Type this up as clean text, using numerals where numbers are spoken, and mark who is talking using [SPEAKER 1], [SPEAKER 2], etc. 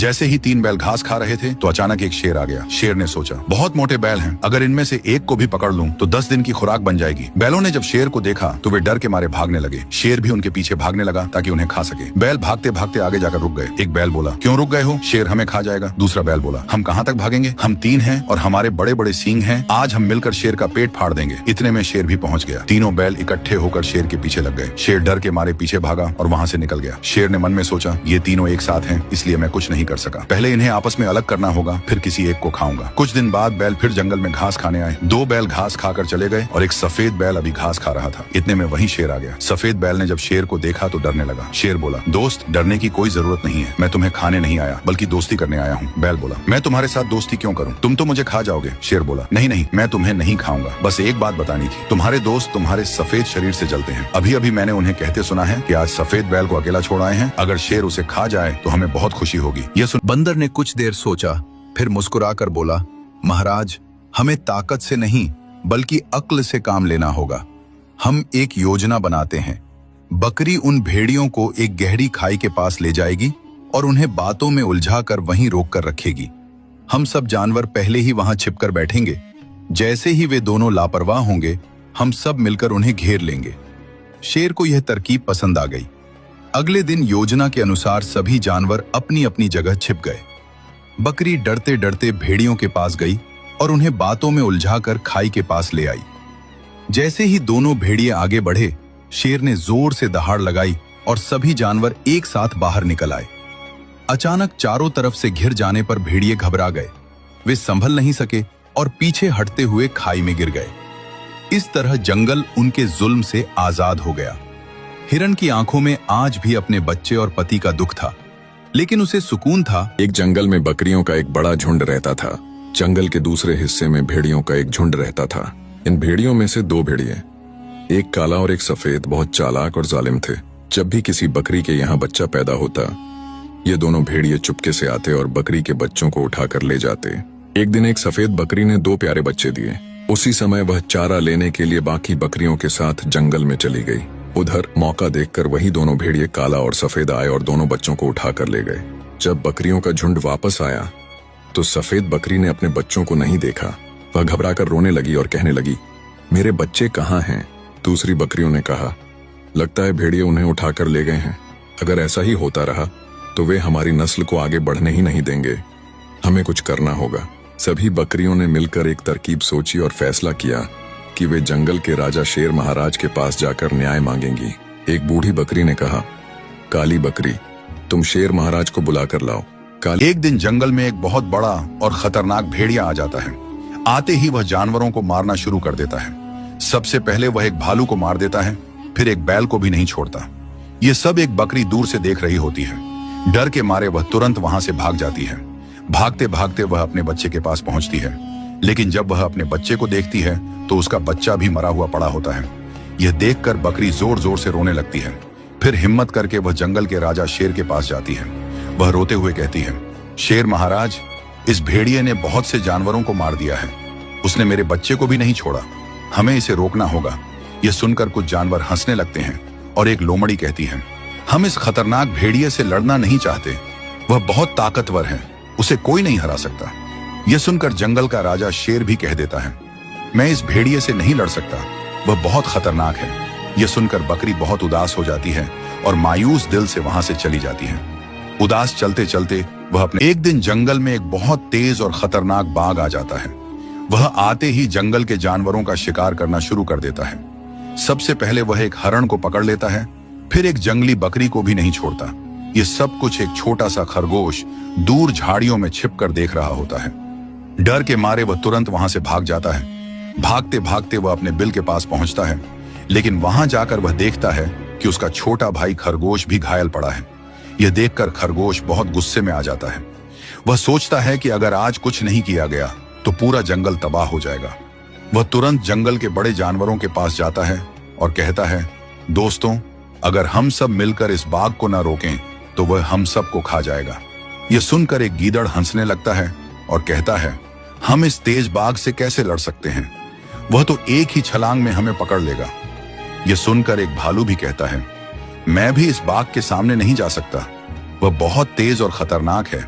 [SPEAKER 1] जैसे ही 3 बैल घास खा रहे थे तो अचानक एक शेर आ गया। शेर ने सोचा, बहुत मोटे बैल हैं, अगर इनमें से एक को भी पकड़ लूं तो 10 दिन की खुराक बन जाएगी। बैलों ने जब शेर को देखा तो वे डर के मारे भागने लगे। शेर भी उनके पीछे भागने लगा ताकि उन्हें खा सके। बैल भागते भागते आगे जाकर रुक गए। एक बैल बोला, क्यों रुक गए हो? शेर हमें खा जाएगा। दूसरा बैल बोला, हम कहाँ तक भागेंगे, हम 3 हैं और हमारे बड़े बड़े सींग हैं, आज हम मिलकर शेर का पेट फाड़ देंगे। इतने में शेर भी पहुंच गया। तीनों बैल इकट्ठे होकर शेर के पीछे लग गए। शेर डर के मारे पीछे भागा और वहां से निकल गया। शेर ने मन में सोचा, ये तीनों एक साथ हैं, इसलिए मैं कुछ नहीं कर सका। पहले इन्हें आपस में अलग करना होगा, फिर किसी एक को खाऊंगा। कुछ दिन बाद बैल फिर जंगल में घास खाने आए। 2 बैल घास खाकर चले गए और एक सफेद बैल अभी घास खा रहा था। इतने में वहीं शेर आ गया। सफेद बैल ने जब शेर को देखा तो डरने लगा। शेर बोला, दोस्त, डरने की कोई जरूरत नहीं है, मैं तुम्हें खाने नहीं आया बल्कि दोस्ती करने आया हूँ। बैल बोला, मैं तुम्हारे साथ दोस्ती क्यों करूँ, तुम तो मुझे खा जाओगे। शेर बोला, नहीं नहीं, मैं तुम्हें नहीं खाऊंगा, बस एक बात बतानी थी, तुम्हारे दोस्त तुम्हारे सफेद शरीर से जलते हैं। अभी अभी मैंने उन्हें कहते सुना है कि आज सफेद बैल को अकेला छोड़ आए हैं, अगर शेर उसे खा जाए तो हमें बहुत खुशी होगी। ये सुन
[SPEAKER 2] बंदर ने कुछ देर सोचा, फिर मुस्कुराकर बोला, महाराज, हमें ताकत से नहीं बल्कि अक्ल से काम लेना होगा। हम एक योजना बनाते हैं। बकरी उन भेड़ियों को एक गहरी खाई के पास ले जाएगी और उन्हें बातों में उलझाकर वहीं रोक कर रखेगी। हम सब जानवर पहले ही वहां छिपकर बैठेंगे। जैसे ही वे दोनों लापरवाह होंगे, हम सब मिलकर उन्हें घेर लेंगे। शेर को यह तरकीब पसंद आ गई। अगले दिन योजना के अनुसार सभी जानवर अपनी अपनी जगह छिप गए। बकरी डरते डरते भेड़ियों के पास गई और उन्हें बातों में उलझाकर खाई के पास ले आई। जैसे ही दोनों भेड़िए आगे बढ़े, शेर ने जोर से दहाड़ लगाई और सभी जानवर एक साथ बाहर निकल आए। अचानक चारों तरफ से घिर जाने पर भेड़िए घबरा गए। वे संभल नहीं सके और पीछे हटते हुए खाई में गिर गए। इस तरह जंगल उनके जुल्म से आजाद हो गया। हिरन की आंखों में आज भी अपने बच्चे और पति का दुख था, लेकिन उसे सुकून था।
[SPEAKER 3] एक जंगल में बकरियों का एक बड़ा झुंड रहता था। जंगल के दूसरे हिस्से में भेड़ियों का एक झुंड रहता था। इन भेड़ियों में से 2 भेड़िए, एक काला और एक सफेद, बहुत चालाक और जालिम थे। जब भी किसी बकरी के यहाँ बच्चा पैदा होता, ये दोनों भेड़िए चुपके से आते और बकरी के बच्चों को उठाकर ले जाते। एक दिन एक सफेद बकरी ने 2 प्यारे बच्चे दिए। उसी समय वह चारा लेने के लिए बाकी बकरियों के साथ जंगल में चली गई। उधर मौका देखकर वही दोनों भेड़िए काला और सफेद आए और दोनों बच्चों को उठाकर ले गए। जब बकरियों का झुंड वापस आया तो सफेद बकरी ने अपने बच्चों को नहीं देखा। वह घबराकर रोने लगी और कहने लगी, मेरे बच्चे कहाँ हैं? दूसरी बकरियों ने कहा, लगता है भेड़िए उन्हें उठाकर ले गए हैं। अगर ऐसा ही होता रहा तो वे हमारी नस्ल को आगे बढ़ने ही नहीं देंगे। हमें कुछ करना होगा। सभी बकरियों ने मिलकर एक तरकीब सोची और फैसला किया कि वे जंगल के राजा शेर महाराज के पास जाकर न्याय मांगेंगी। एक बूढ़ी बकरी ने कहा, काली बकरी, तुम शेर महाराज को बुलाकर लाओ।
[SPEAKER 1] एक दिन जंगल में एक बहुत बड़ा और खतरनाक भेड़िया आ जाता है। आते ही वह जानवरों को मारना शुरू कर देता है। सबसे पहले वह एक भालू को मार देता है, फिर एक बैल को भी नहीं छोड़ता। ये सब एक बकरी दूर से देख रही होती है। डर के मारे वह तुरंत वहां से भाग जाती है। भागते भागते वह अपने बच्चे के पास पहुंचती है, लेकिन जब वह अपने बच्चे को देखती है तो उसका बच्चा भी मरा हुआ पड़ा होता है। यह देखकर बकरी जोर जोर से रोने लगती है। फिर हिम्मत करके वह जंगल के राजा शेर के पास जाती है। वह रोते हुए कहती है, शेर महाराज, इस भेड़िए ने बहुत से जानवरों को मार दिया है। उसने मेरे बच्चे को भी नहीं छोड़ा। हमें इसे रोकना होगा। यह सुनकर कुछ जानवर हंसने लगते हैं और एक लोमड़ी कहती है, हम इस खतरनाक भेड़िए से लड़ना नहीं चाहते। वह बहुत ताकतवर है, उसे कोई नहीं हरा सकता। यह सुनकर जंगल का राजा शेर भी कह देता है, मैं इस भेड़िए से नहीं लड़ सकता, वह बहुत खतरनाक है। यह सुनकर बकरी बहुत उदास हो जाती है और मायूस दिल से वहां से चली जाती है। उदास चलते चलते वह अपने एक दिन जंगल में एक बहुत तेज और खतरनाक बाघ आ जाता है। वह आते ही जंगल के जानवरों का शिकार करना शुरू कर देता है। सबसे पहले वह एक हरण को पकड़ लेता है, फिर एक जंगली बकरी को भी नहीं छोड़ता। यह सब कुछ एक छोटा सा खरगोश दूर झाड़ियों में छिपकर देख रहा होता है। डर के मारे वह तुरंत वहां से भाग जाता है। भागते भागते वह अपने बिल के पास पहुंचता है, लेकिन वहां जाकर वह देखता है कि उसका छोटा भाई खरगोश भी घायल पड़ा है। यह देखकर खरगोश बहुत गुस्से में आ जाता है। वह सोचता है कि अगर आज कुछ नहीं किया गया तो पूरा जंगल तबाह हो जाएगा। वह तुरंत जंगल के बड़े जानवरों के पास जाता है और कहता है, दोस्तों, अगर हम सब मिलकर इस बाघ को न रोकें तो वह हम सब को खा जाएगा। यह सुनकर एक गीदड़ हंसने लगता है और कहता है, हम इस तेज बाघ से कैसे लड़ सकते हैं? वह तो एक ही छलांग में हमें पकड़ लेगा। यह सुनकर एक भालू भी कहता है, मैं भी इस बाघ के सामने नहीं जा सकता, वह बहुत तेज और खतरनाक है।